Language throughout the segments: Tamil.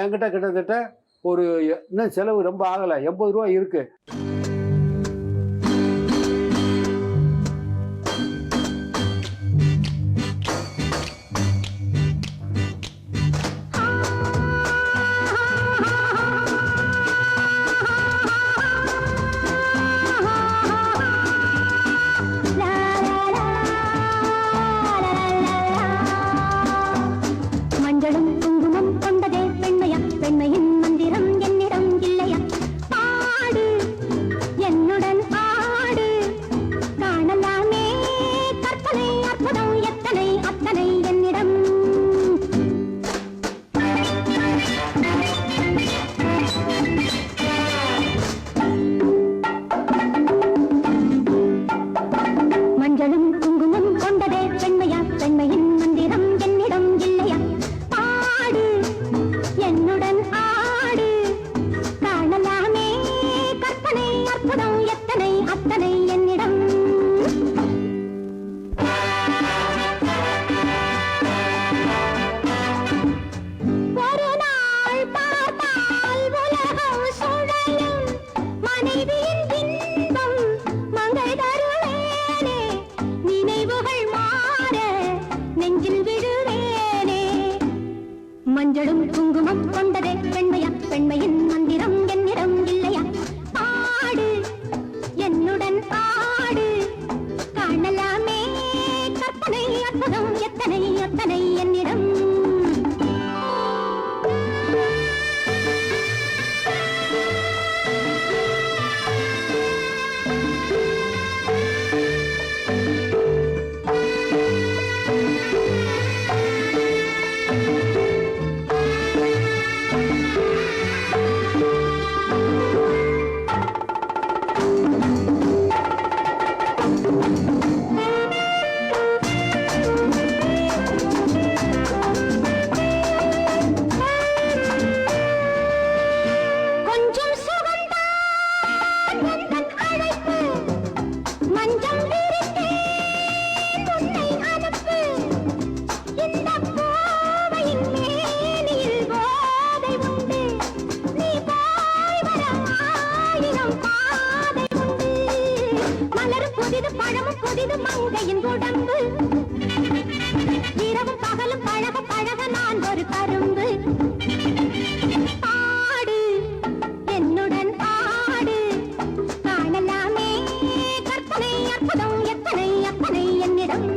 என்கிட்ட கிட்டத்தட்ட ஒரு இன்னும் செலவு ரொம்ப ஆகலை, 80 ரூபா இருக்கு. மஞ்சளும் குங்குமம் கொண்டதே பெண்மையா, பெண்மையின் மந்திரம் என்னிடம் இல்லையா? பாடு என்னுடன் பாடு, காணலாமே கற்பனை அற்புதம் எத்தனை எத்தனை என்னிடம். பழமும் புதிது மங்கையின் உடம்பு, இரவும் பகலும் பழக பழக நான் ஒரு கரும்பு. பாடு என்னுடன் பாடு, காணலாமே கற்பனை அற்புதம் எத்தனை எத்தனை என்னிடம்.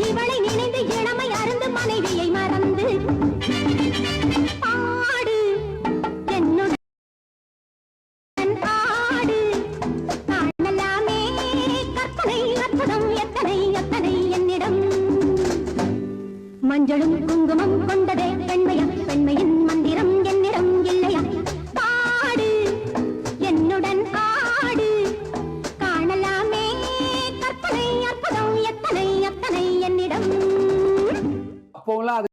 இவளை நினைந்து இளமை அருந்து மனைவியை மறந்து பாடு என்னுடன் பாடு, காணலாமே கற்பனை அற்புதம் எத்தனை எத்தனை என்னிடம். மஞ்சளும் குங்குமம் கொண்டதே பெண்மையா, பெண்மையின் மந்திரம் என்னிடம் இல்லையா? பாடு என்னுடன் பாடு, காணலாமே கற்பனை அற்புதம் எத்தனை எத்தனை என்னிடம். அப்போலாம்